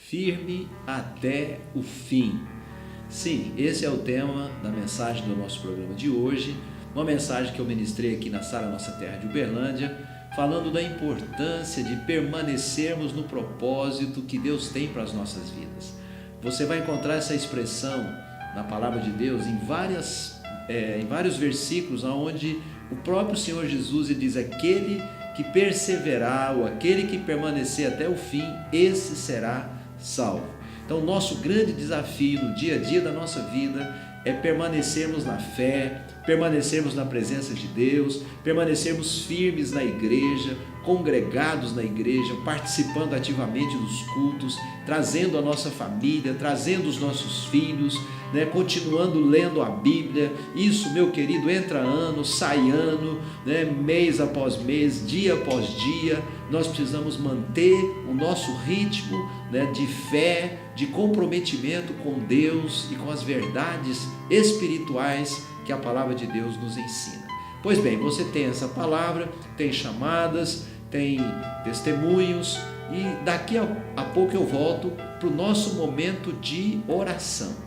Firme até o fim. Sim, esse é o tema da mensagem do nosso programa de hoje, uma mensagem que eu ministrei aqui na Sara Nossa Terra de Uberlândia, falando da importância de permanecermos no propósito que Deus tem para as nossas vidas. Você vai encontrar essa expressão na palavra de Deus em vários versículos, onde o próprio Senhor Jesus diz: aquele que perseverar ou aquele que permanecer até o fim, esse será salvo. Então, o nosso grande desafio no dia a dia da nossa vida é permanecermos na fé, permanecermos na presença de Deus, permanecermos firmes na igreja, congregados na igreja, participando ativamente dos cultos, trazendo a nossa família, trazendo os nossos filhos, continuando lendo a Bíblia. Isso, meu querido, entra ano, sai ano, mês após mês, dia após dia. Nós precisamos manter o nosso ritmo de fé, de comprometimento com Deus e com as verdades espirituais que a palavra de Deus nos ensina. Pois bem, você tem essa palavra, tem chamadas, tem testemunhos, e daqui a pouco eu volto para o nosso momento de oração.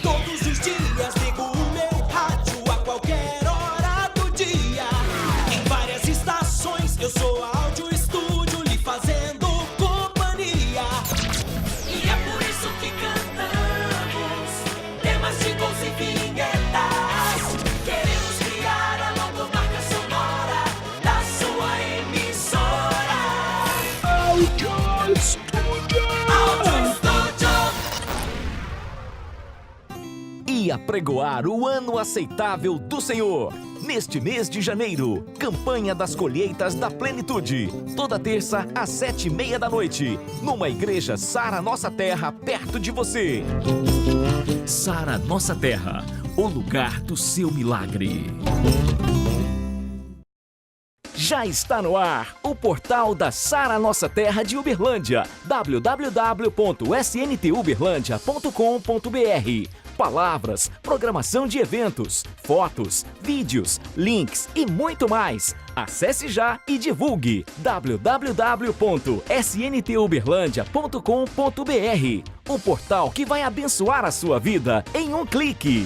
Todos os dias ligo o meu rádio a qualquer hora do dia. Em várias estações eu sou áudio estúdio lhe fazendo companhia. E é por isso que cantamos temas de gols e vinhetas. Queremos criar a logomarca sonora da sua emissora. Áudio Estúdio. Áudio Estúdio. E apregoar o ano aceitável do Senhor. Neste mês de janeiro, campanha das colheitas da plenitude. Toda terça às 7:30 da noite, numa igreja Sara Nossa Terra, perto de você. Sara Nossa Terra, o lugar do seu milagre. Já está no ar o portal da Sara Nossa Terra de Uberlândia, www.sntUberlândia.com.br. Palavras, programação de eventos, fotos, vídeos, links e muito mais. Acesse já e divulgue www.sntUberlândia.com.br. O portal que vai abençoar a sua vida em um clique.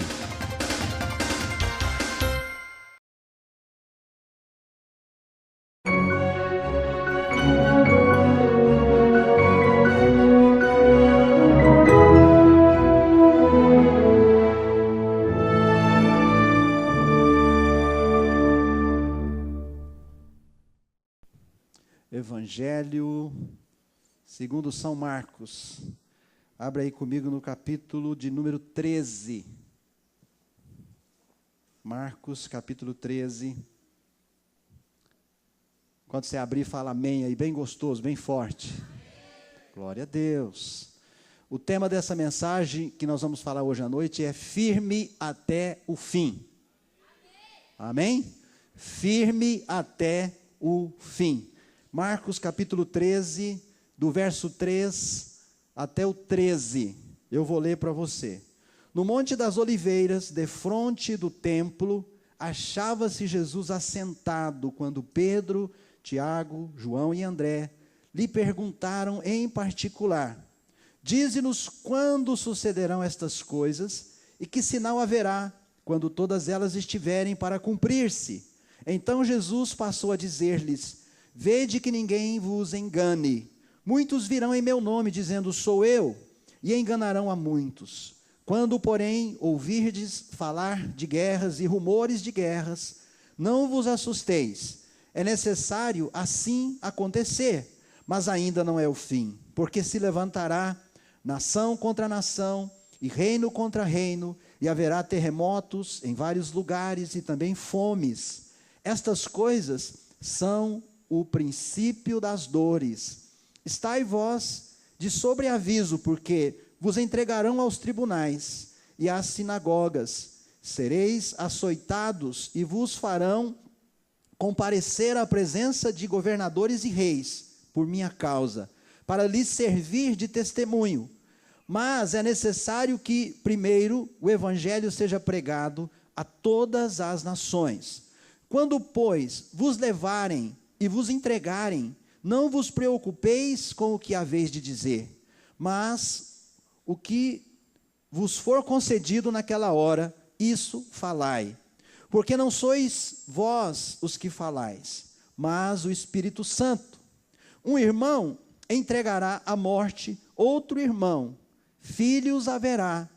Evangelho segundo São Marcos. Abra aí comigo no capítulo de número 13. Marcos, capítulo 13. Quando você abrir, fala amém aí, bem gostoso, bem forte. Glória a Deus. O tema dessa mensagem que nós vamos falar hoje à noite é firme até o fim. Amém? Firme até o fim. Marcos capítulo 13, do verso 3 até o 13, eu vou ler para você. No Monte das Oliveiras, defronte do templo, achava-se Jesus assentado, quando Pedro, Tiago, João e André lhe perguntaram em particular: dize-nos quando sucederão estas coisas, e que sinal haverá, quando todas elas estiverem para cumprir-se? Então Jesus passou a dizer-lhes: vede que ninguém vos engane. Muitos virão em meu nome, dizendo, sou eu, e enganarão a muitos. Quando, porém, ouvirdes falar de guerras e rumores de guerras, não vos assusteis. É necessário assim acontecer, mas ainda não é o fim. Porque se levantará nação contra nação, e reino contra reino, e haverá terremotos em vários lugares, e também fomes. Estas coisas são o princípio das dores. Estai vós de sobreaviso, porque vos entregarão aos tribunais e às sinagogas. Sereis açoitados e vos farão comparecer à presença de governadores e reis, por minha causa, para lhes servir de testemunho. Mas é necessário que, primeiro, o evangelho seja pregado a todas as nações. Quando, pois, vos levarem e vos entregarem, não vos preocupeis com o que haveis de dizer, mas o que vos for concedido naquela hora, isso falai. Porque não sois vós os que falais, mas o Espírito Santo. Um irmão entregará à morte outro irmão, filhos haverá,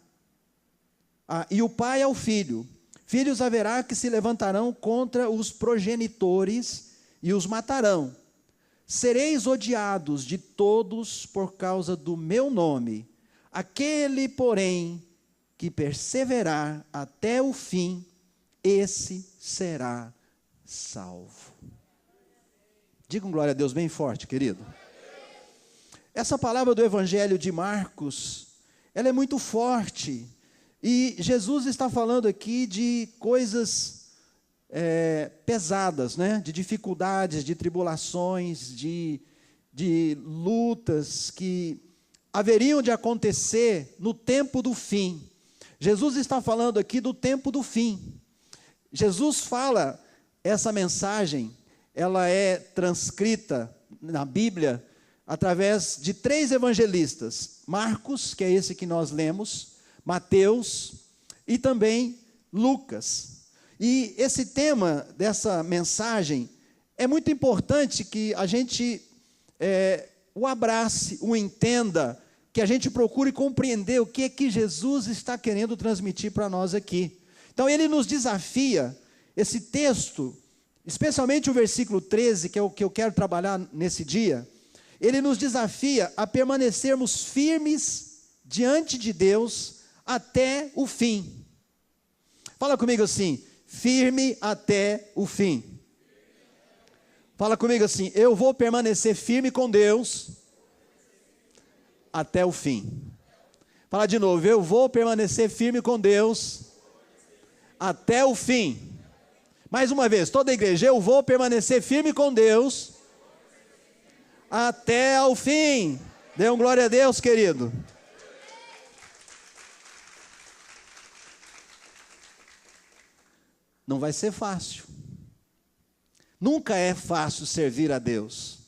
e o pai ao filho. Filhos haverá que se levantarão contra os progenitores e os matarão. Sereis odiados de todos por causa do meu nome. Aquele, porém, que perseverar até o fim, esse será salvo. Diga um glória a Deus bem forte, querido. Essa palavra do Evangelho de Marcos, ela é muito forte. E Jesus está falando aqui de coisas pesadas, né? De dificuldades, de tribulações, de lutas que haveriam de acontecer no tempo do fim. Jesus está falando aqui do tempo do fim. Jesus fala, essa mensagem, ela é transcrita na Bíblia através de 3 evangelistas. Marcos, que é esse que nós lemos, Mateus e também Lucas. E esse tema dessa mensagem é muito importante que a gente o abrace, o entenda, que a gente procure compreender o que é que Jesus está querendo transmitir para nós aqui. Então ele nos desafia, esse texto, especialmente o versículo 13, que é o que eu quero trabalhar nesse dia, ele nos desafia a permanecermos firmes diante de Deus até o fim. Fala comigo assim, firme até o fim. Fala comigo assim, eu vou permanecer firme com Deus até o fim. Fala de novo, eu vou permanecer firme com Deus até o fim. Mais uma vez, toda a igreja, eu vou permanecer firme com Deus até ao fim. Dê um glória a Deus, querido. Não vai ser fácil. Nunca é fácil servir a Deus.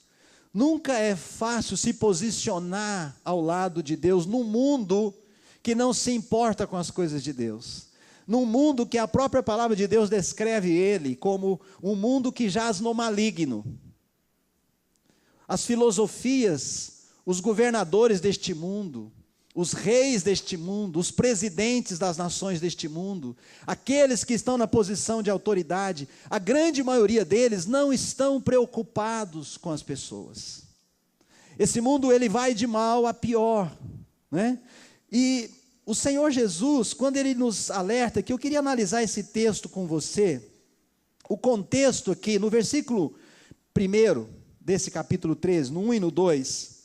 Nunca é fácil se posicionar ao lado de Deus num mundo que não se importa com as coisas de Deus. Num mundo que a própria palavra de Deus descreve ele como um mundo que jaz no maligno. As filosofias, os governadores deste mundo, os reis deste mundo, os presidentes das nações deste mundo, aqueles que estão na posição de autoridade, a grande maioria deles não estão preocupados com as pessoas. Esse mundo ele vai de mal a pior, né? E o Senhor Jesus, quando ele nos alerta, que eu queria analisar esse texto com você, o contexto aqui, no versículo 1 desse capítulo 13, no 1 e no 2,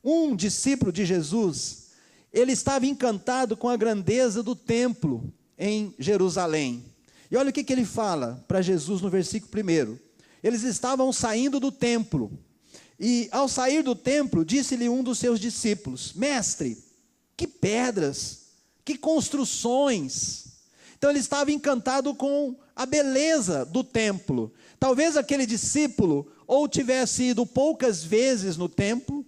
um discípulo de Jesus, ele estava encantado com a grandeza do templo em Jerusalém. E olha o que ele fala para Jesus no versículo 1. Eles estavam saindo do templo, e ao sair do templo, disse-lhe um dos seus discípulos, mestre, que pedras, que construções. Então ele estava encantado com a beleza do templo. Talvez aquele discípulo ou tivesse ido poucas vezes no templo,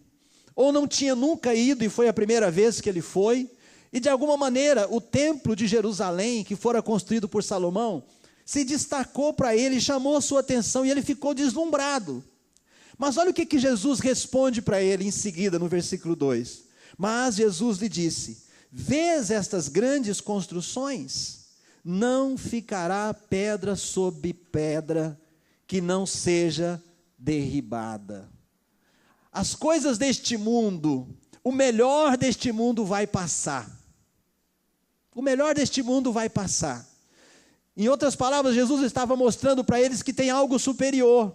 ou não tinha nunca ido e foi a primeira vez que ele foi, e de alguma maneira o templo de Jerusalém, que fora construído por Salomão, se destacou para ele, chamou a sua atenção e ele ficou deslumbrado. Mas olha o que Jesus responde para ele em seguida no versículo 2. Mas Jesus lhe disse, vês estas grandes construções? Não ficará pedra sobre pedra que não seja derribada. As coisas deste mundo, o melhor deste mundo vai passar. O melhor deste mundo vai passar. Em outras palavras, Jesus estava mostrando para eles que tem algo superior,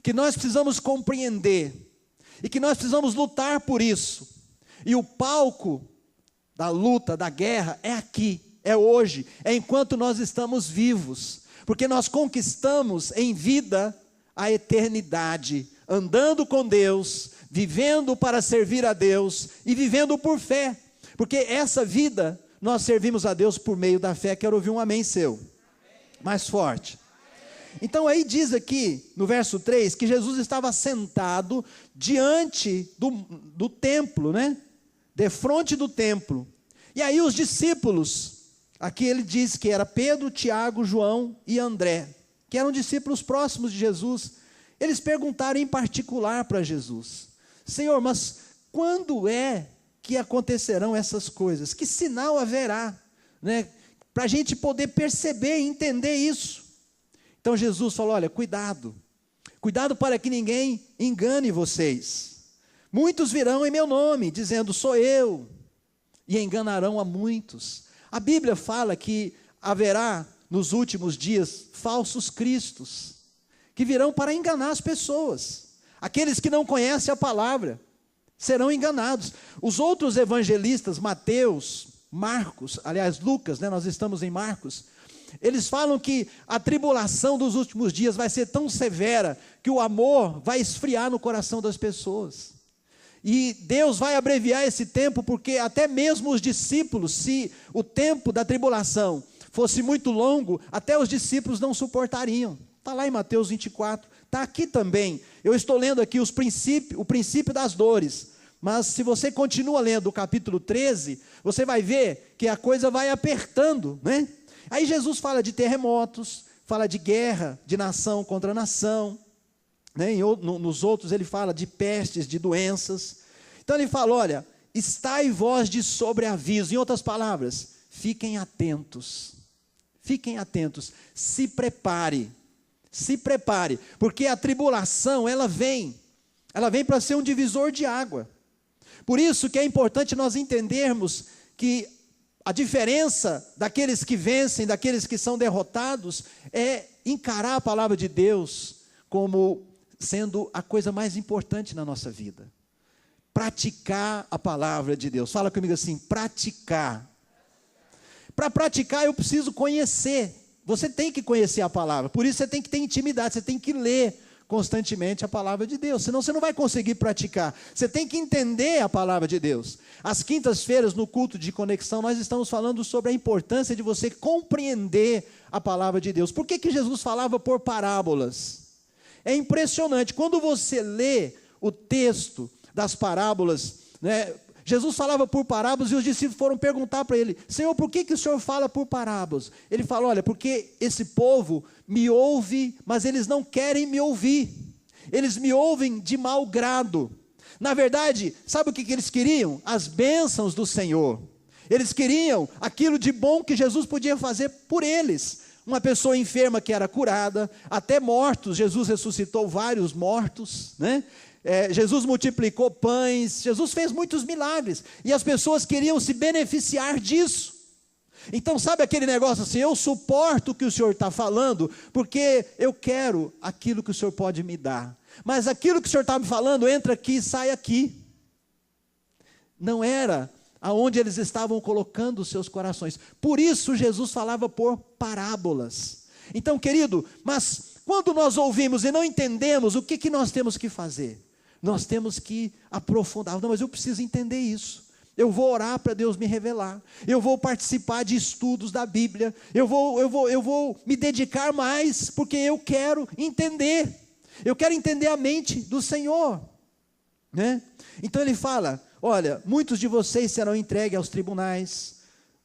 que nós precisamos compreender, e que nós precisamos lutar por isso. E o palco da luta, da guerra, é aqui, é hoje, é enquanto nós estamos vivos, porque nós conquistamos em vida a eternidade, andando com Deus, vivendo para servir a Deus e vivendo por fé, Porque essa vida, nós servimos a Deus por meio da fé. Quero ouvir um amém seu. Mais forte. Então aí diz aqui, no verso 3, que Jesus estava sentado diante do templo, né? Defronte do templo. E aí os discípulos, aqui ele diz que era Pedro, Tiago, João e André, que eram discípulos próximos de Jesus. Eles perguntaram em particular para Jesus: Senhor, mas quando é que acontecerão essas coisas? Que sinal haverá, né? Para a gente poder perceber e entender isso. Então Jesus falou: olha, cuidado para que ninguém engane vocês. Muitos virão em meu nome, dizendo, sou eu, e enganarão a muitos. A Bíblia fala que haverá nos últimos dias falsos cristos, que virão para enganar as pessoas. Aqueles que não conhecem a palavra serão enganados. Os outros evangelistas, Mateus, Marcos, aliás Lucas, né, nós estamos em Marcos, eles falam que a tribulação dos últimos dias vai ser tão severa que o amor vai esfriar no coração das pessoas. E Deus vai abreviar esse tempo, porque até mesmo os discípulos, se o tempo da tribulação fosse muito longo, até os discípulos não suportariam. Está lá em Mateus 24, está aqui também. Eu estou lendo aqui o princípio das dores. Mas se você continua lendo o capítulo 13, você vai ver que a coisa vai apertando, né? Aí Jesus fala de terremotos, fala de guerra, de nação contra nação, né? Nos outros ele fala de pestes, de doenças. Então ele fala, olha, estai vós de sobreaviso. Em outras palavras, fiquem atentos, se prepare, porque a tribulação, ela vem para ser um divisor de água. Por isso que é importante nós entendermos que a diferença daqueles que vencem, daqueles que são derrotados, é encarar a palavra de Deus como sendo a coisa mais importante na nossa vida. Praticar a palavra de Deus. Fala comigo assim, praticar. Para praticar eu preciso conhecer. Você tem que conhecer a palavra. Por isso você tem que ter intimidade, você tem que ler constantemente a palavra de Deus, senão você não vai conseguir praticar. Você tem que entender a palavra de Deus. Às quintas-feiras, no culto de conexão, nós estamos falando sobre a importância de você compreender a palavra de Deus. Por que Jesus falava por parábolas? É impressionante, quando você lê o texto das parábolas, né, Jesus falava por parábolas e os discípulos foram perguntar para ele, Senhor, por que o Senhor fala por parábolas? Ele falou, olha, porque esse povo me ouve, mas eles não querem me ouvir. Eles me ouvem de mau grado. Na verdade, sabe o que eles queriam? As bênçãos do Senhor. Eles queriam aquilo de bom que Jesus podia fazer por eles. Uma pessoa enferma que era curada, até mortos, Jesus ressuscitou vários mortos, né? Jesus multiplicou pães, Jesus fez muitos milagres, e as pessoas queriam se beneficiar disso. Então sabe aquele negócio assim, eu suporto o que o Senhor está falando, porque eu quero aquilo que o Senhor pode me dar, mas aquilo que o Senhor está me falando, entra aqui e sai aqui. Não era aonde eles estavam colocando os seus corações, por isso Jesus falava por parábolas. Então querido, mas quando nós ouvimos e não entendemos, o que nós temos que fazer? Nós temos que aprofundar. Não, mas eu preciso entender isso. Eu vou orar para Deus me revelar. Eu vou participar de estudos da Bíblia. Eu vou me dedicar mais, porque eu quero entender. Eu quero entender a mente do Senhor, né? Então ele fala, olha, muitos de vocês serão entregues aos tribunais,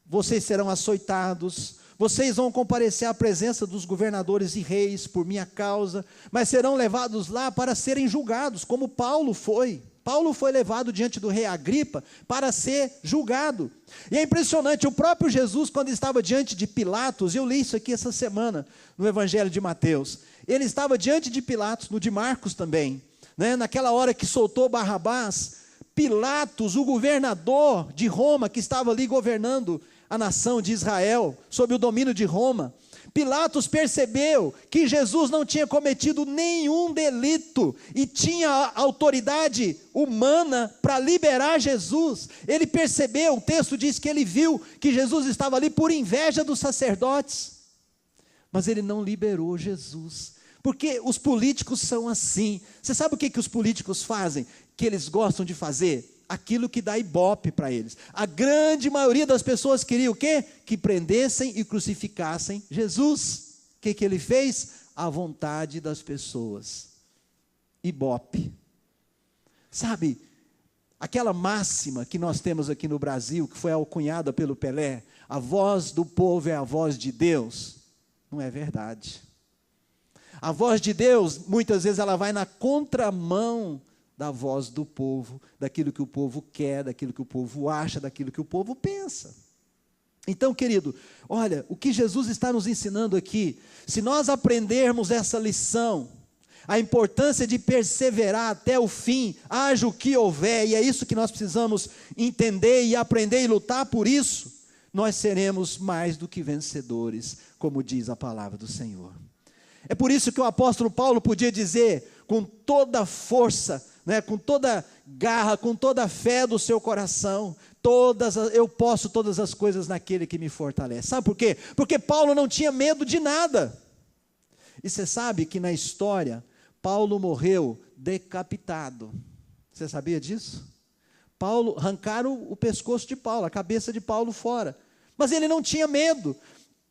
vocês serão açoitados, vocês vão comparecer à presença dos governadores e reis por minha causa, mas serão levados lá para serem julgados, como Paulo foi. Paulo foi levado diante do rei Agripa para ser julgado. E é impressionante, o próprio Jesus, quando estava diante de Pilatos, eu li isso aqui essa semana, no Evangelho de Mateus, ele estava diante de Pilatos, no de Marcos também, né? Naquela hora que soltou Barrabás, Pilatos, o governador de Roma, que estava ali governando a nação de Israel, sob o domínio de Roma, Pilatos percebeu que Jesus não tinha cometido nenhum delito e tinha autoridade humana para liberar Jesus. Ele percebeu, o texto diz que ele viu que Jesus estava ali por inveja dos sacerdotes, mas ele não liberou Jesus, porque os políticos são assim. Você sabe o que os políticos fazem? Que eles gostam de fazer? aquilo que dá ibope para eles. A grande maioria das pessoas queria o quê? Que prendessem e crucificassem Jesus. O que ele fez? A vontade das pessoas. Ibope. Sabe, aquela máxima que nós temos aqui no Brasil, que foi alcunhada pelo Pelé, a voz do povo é a voz de Deus, não é verdade. A voz de Deus, muitas vezes ela vai na contramão da voz do povo, daquilo que o povo quer, daquilo que o povo acha, daquilo que o povo pensa. Então, querido, olha, o que Jesus está nos ensinando aqui, se nós aprendermos essa lição, a importância de perseverar até o fim, haja o que houver, e é isso que nós precisamos entender e aprender e lutar por isso, nós seremos mais do que vencedores, como diz a palavra do Senhor. É por isso que o apóstolo Paulo podia dizer, com toda força, com toda garra, com toda a fé do seu coração, eu posso todas as coisas naquele que me fortalece. Sabe por quê? Porque Paulo não tinha medo de nada. E você sabe que na história, Paulo morreu decapitado. Você sabia disso? Arrancaram o pescoço de Paulo, a cabeça de Paulo fora. Mas ele não tinha medo.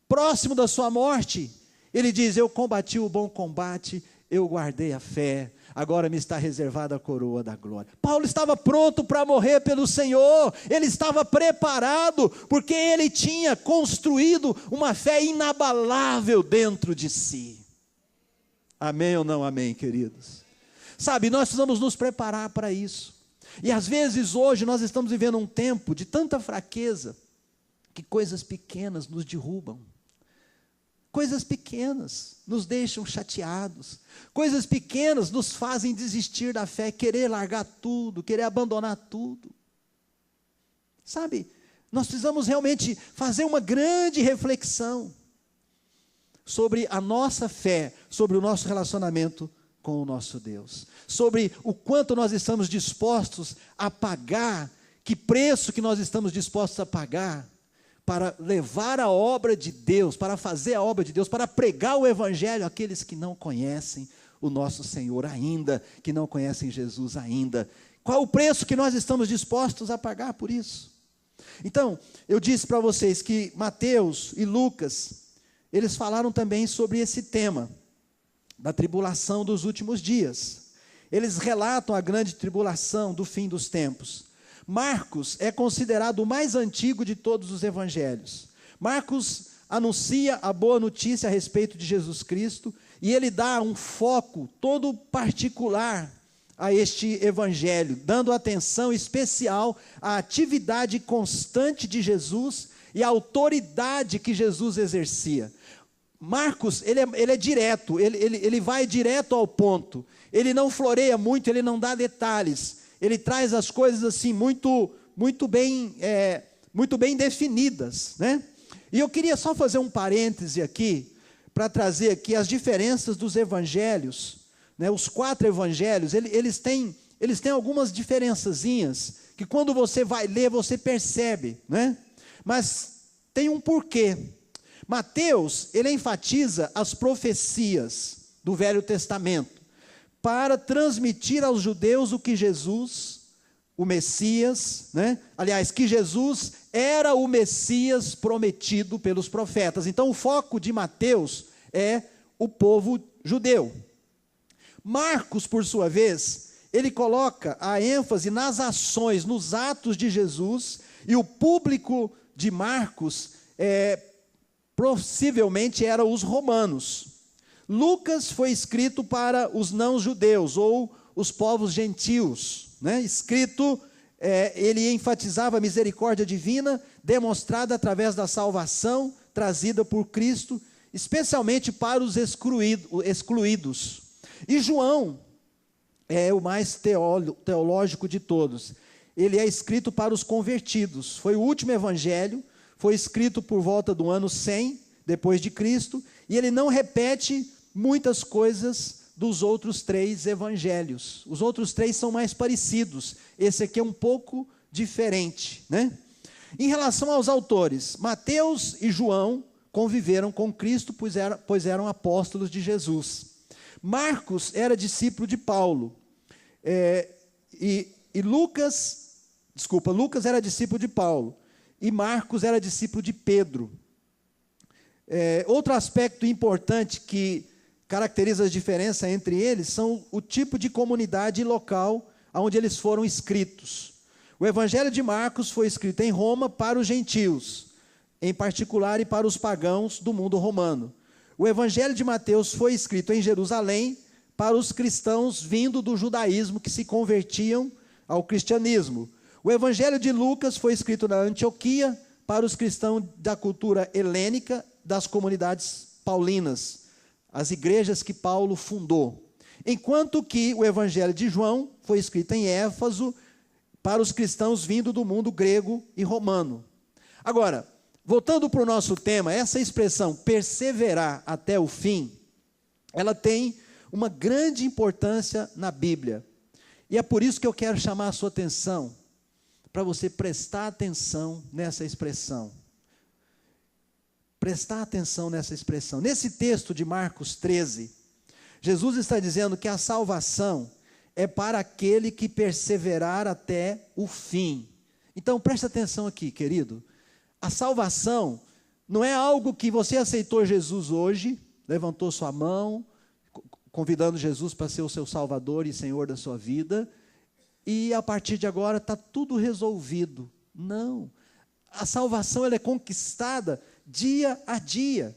Próximo da sua morte, ele diz, eu combati o bom combate, eu guardei a fé, agora me está reservada a coroa da glória. Paulo estava pronto para morrer pelo Senhor, ele estava preparado, porque ele tinha construído uma fé inabalável dentro de si. Amém ou não amém, queridos? Sabe, nós precisamos nos preparar para isso. E às vezes hoje nós estamos vivendo um tempo de tanta fraqueza, que coisas pequenas nos derrubam. Coisas pequenas nos deixam chateados. Coisas pequenas nos fazem desistir da fé, querer largar tudo, querer abandonar tudo. Sabe, nós precisamos realmente fazer uma grande reflexão sobre a nossa fé, sobre o nosso relacionamento com o nosso Deus. Sobre o quanto nós estamos dispostos a pagar, que preço que nós estamos dispostos a pagar, para levar a obra de Deus, para fazer a obra de Deus, para pregar o Evangelho àqueles que não conhecem o nosso Senhor ainda, que não conhecem Jesus ainda. Qual o preço que nós estamos dispostos a pagar por isso? Então, eu disse para vocês que Mateus e Lucas, eles falaram também sobre esse tema, da tribulação dos últimos dias. Eles relatam a grande tribulação do fim dos tempos. Marcos é considerado o mais antigo de todos os evangelhos. Marcos anuncia a boa notícia a respeito de Jesus Cristo, e ele dá um foco todo particular a este evangelho, dando atenção especial à atividade constante de Jesus e à autoridade que Jesus exercia. Marcos, ele é direto, ele vai direto ao ponto, ele não floreia muito, ele não dá detalhes, ele traz as coisas assim muito bem definidas, né? E eu queria só fazer um parêntese aqui, para trazer aqui as diferenças dos evangelhos, né? Os 4 evangelhos, eles têm algumas diferençazinhas, que quando você vai ler, você percebe, né? Mas tem um porquê. Mateus, ele enfatiza as profecias do Velho Testamento, para transmitir aos judeus o que Jesus, o Messias, né? Aliás, que Jesus era o Messias prometido pelos profetas. Então o foco de Mateus é o povo judeu. Marcos, por sua vez, ele coloca a ênfase nas ações, nos atos de Jesus, e o público de Marcos possivelmente eram os romanos. Lucas foi escrito para os não-judeus, ou os povos gentios, né? Ele enfatizava a misericórdia divina, demonstrada através da salvação, trazida por Cristo, especialmente para os excluídos. E João é o mais teológico de todos. Ele é escrito para os convertidos. Foi o último evangelho, foi escrito por volta do ano 100, depois de Cristo, e ele não repete muitas coisas dos outros 3 evangelhos. Os outros 3 são mais parecidos, esse aqui é um pouco diferente, né? Em relação aos autores, Mateus e João conviveram com Cristo, pois eram apóstolos de Jesus. Marcos era discípulo de Paulo, e Lucas Lucas era discípulo de Paulo e Marcos era discípulo de Pedro. Outro aspecto importante que caracteriza a diferença entre eles são o tipo de comunidade local onde eles foram escritos. O Evangelho de Marcos foi escrito em Roma para os gentios, em particular e para os pagãos do mundo romano. O Evangelho de Mateus foi escrito em Jerusalém para os cristãos vindo do judaísmo que se convertiam ao cristianismo. O Evangelho de Lucas foi escrito na Antioquia para os cristãos da cultura helênica das comunidades paulinas, as igrejas que Paulo fundou. Enquanto que o Evangelho de João foi escrito em Éfeso para os cristãos vindo do mundo grego e romano. Agora, voltando para o nosso tema, essa expressão perseverar até o fim, ela tem uma grande importância na Bíblia. E é por isso que eu quero chamar a sua atenção, para você prestar atenção nessa expressão. Prestar atenção nessa expressão. Nesse texto de Marcos 13, Jesus está dizendo que a salvação é para aquele que perseverar até o fim. Então preste atenção aqui, querido. A salvação não é algo que você aceitou Jesus hoje, levantou sua mão, convidando Jesus para ser o seu Salvador e Senhor da sua vida, e a partir de agora está tudo resolvido. Não. A salvação ela é conquistada dia a dia.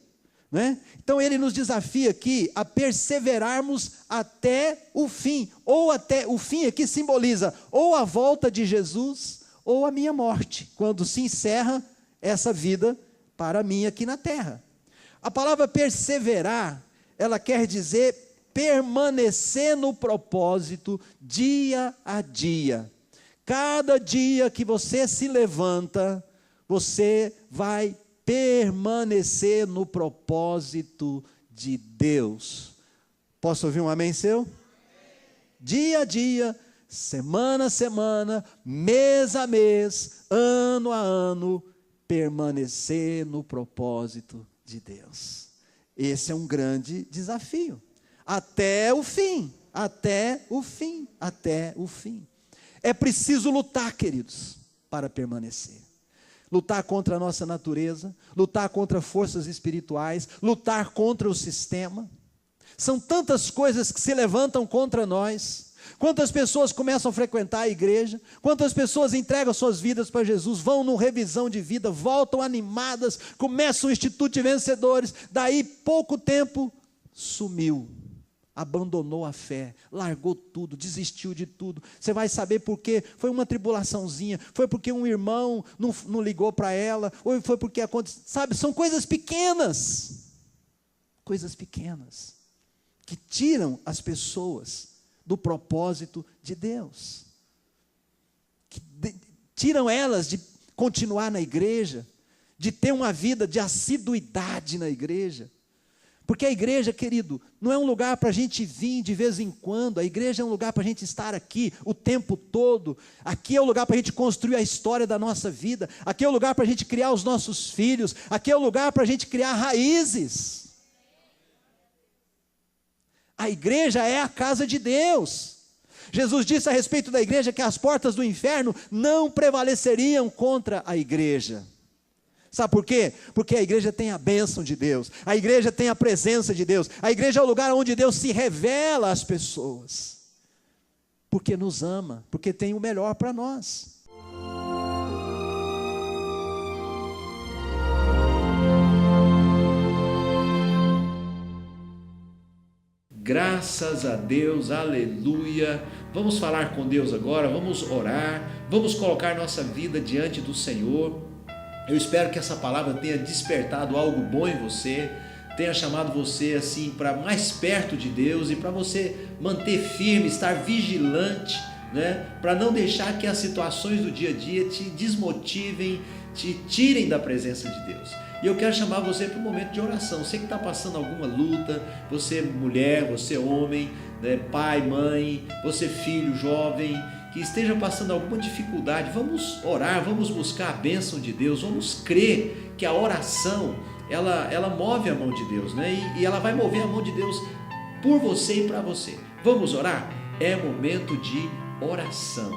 Né? Então ele nos desafia aqui a perseverarmos até o fim. Ou até o fim aqui simboliza ou a volta de Jesus ou a minha morte, quando se encerra essa vida para mim aqui na terra. A palavra perseverar, ela quer dizer permanecer no propósito dia a dia. Cada dia que você se levanta, você vai permanecer no propósito de Deus. Posso ouvir um amém seu? Dia a dia, semana a semana, mês a mês, ano a ano, permanecer no propósito de Deus. Esse é um grande desafio. Até o fim, até o fim, até o fim. É preciso lutar, queridos, para permanecer. Lutar contra a nossa natureza, lutar contra forças espirituais, lutar contra o sistema. São tantas coisas que se levantam contra nós. Quantas pessoas começam a frequentar a igreja, quantas pessoas entregam suas vidas para Jesus, vão numa revisão de vida, voltam animadas, começam o Instituto de Vencedores, daí pouco tempo sumiu. Abandonou a fé, largou tudo, desistiu de tudo. Você vai saber por quê. Foi uma tribulaçãozinha, foi porque um irmão não ligou para ela, ou foi porque aconteceu. Sabe, são coisas pequenas, que tiram as pessoas do propósito de Deus, que tiram elas de continuar na igreja, de ter uma vida de assiduidade na igreja. Porque a igreja, querido, não é um lugar para a gente vir de vez em quando. A igreja é um lugar para a gente estar aqui o tempo todo. Aqui é o lugar para a gente construir a história da nossa vida. Aqui é o lugar para a gente criar os nossos filhos. Aqui é o lugar para a gente criar raízes. A igreja é a casa de Deus. Jesus disse a respeito da igreja que as portas do inferno não prevaleceriam contra a igreja. Sabe por quê? Porque a igreja tem a bênção de Deus, a igreja tem a presença de Deus, a igreja é o lugar onde Deus se revela às pessoas, porque nos ama, porque tem o melhor para nós. Graças a Deus, aleluia. Vamos falar com Deus agora, vamos orar, vamos colocar nossa vida diante do Senhor. Eu espero que essa palavra tenha despertado algo bom em você, tenha chamado você assim para mais perto de Deus e para você manter firme, estar vigilante, né? Para não deixar que as situações do dia a dia te desmotivem, te tirem da presença de Deus. E eu quero chamar você para um momento de oração. Você que está passando alguma luta, você mulher, você homem, né? Pai, mãe, você filho, jovem, que esteja passando alguma dificuldade, vamos orar, vamos buscar a bênção de Deus, vamos crer que a oração, ela move a mão de Deus, né? E ela vai mover a mão de Deus por você e para você. Vamos orar? É momento de oração.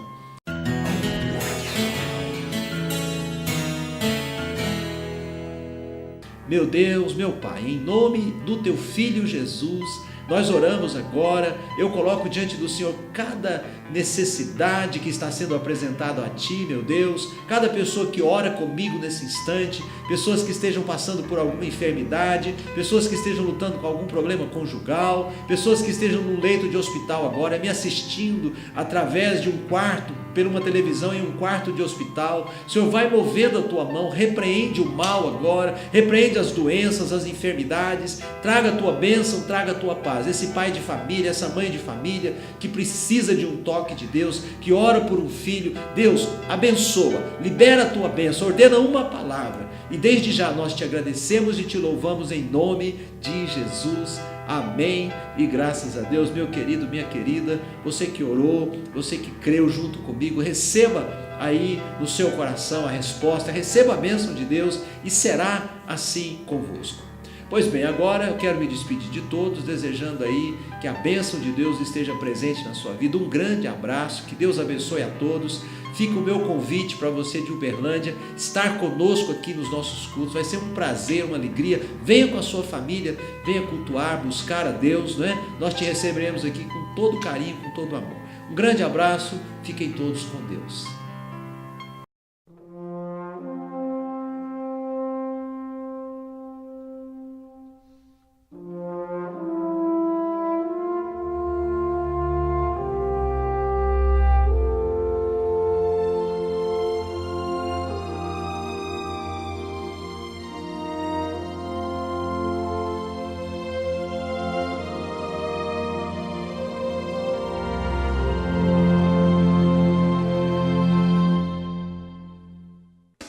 Meu Deus, meu Pai, em nome do Teu Filho Jesus, nós oramos agora, eu coloco diante do Senhor cada necessidade que está sendo apresentada a Ti, meu Deus, cada pessoa que ora comigo nesse instante, pessoas que estejam passando por alguma enfermidade, pessoas que estejam lutando com algum problema conjugal, pessoas que estejam num leito de hospital agora, me assistindo através de um quarto, por uma televisão em um quarto de hospital. Senhor, vai movendo a Tua mão, repreende o mal agora, repreende as doenças, as enfermidades, traga a Tua bênção, traga a Tua paz. Esse pai de família, essa mãe de família que precisa de um toque de Deus, que ora por um filho, Deus, abençoa, libera a Tua bênção, ordena uma palavra, e desde já nós Te agradecemos e Te louvamos em nome de Jesus. Amém e graças a Deus. Meu querido, minha querida, você que orou, você que creu junto comigo, receba aí no seu coração a resposta, receba a bênção de Deus e será assim convosco. Pois bem, agora eu quero me despedir de todos, desejando aí que a bênção de Deus esteja presente na sua vida. Um grande abraço, que Deus abençoe a todos. Fica o meu convite para você de Uberlândia estar conosco aqui nos nossos cultos. Vai ser um prazer, uma alegria. Venha com a sua família, venha cultuar, buscar a Deus, não é? Nós te receberemos aqui com todo carinho, com todo amor. Um grande abraço, fiquem todos com Deus.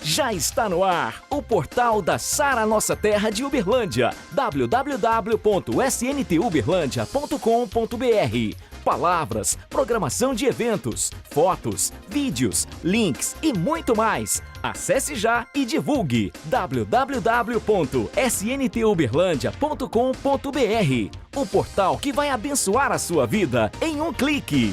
Já está no ar o portal da Sara Nossa Terra de Uberlândia, www.sntUberlândia.com.br. Palavras, programação de eventos, fotos, vídeos, links e muito mais. Acesse já e divulgue www.sntUberlândia.com.br. O portal que vai abençoar a sua vida em um clique.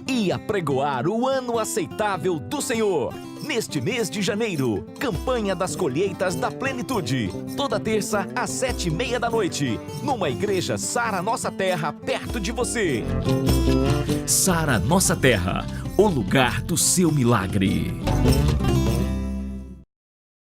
E apregoar o ano aceitável do Senhor. Neste mês de janeiro, campanha das colheitas da plenitude. Toda terça às 7:30 da noite, numa igreja Sara Nossa Terra perto de você. Sara Nossa Terra, o lugar do seu milagre.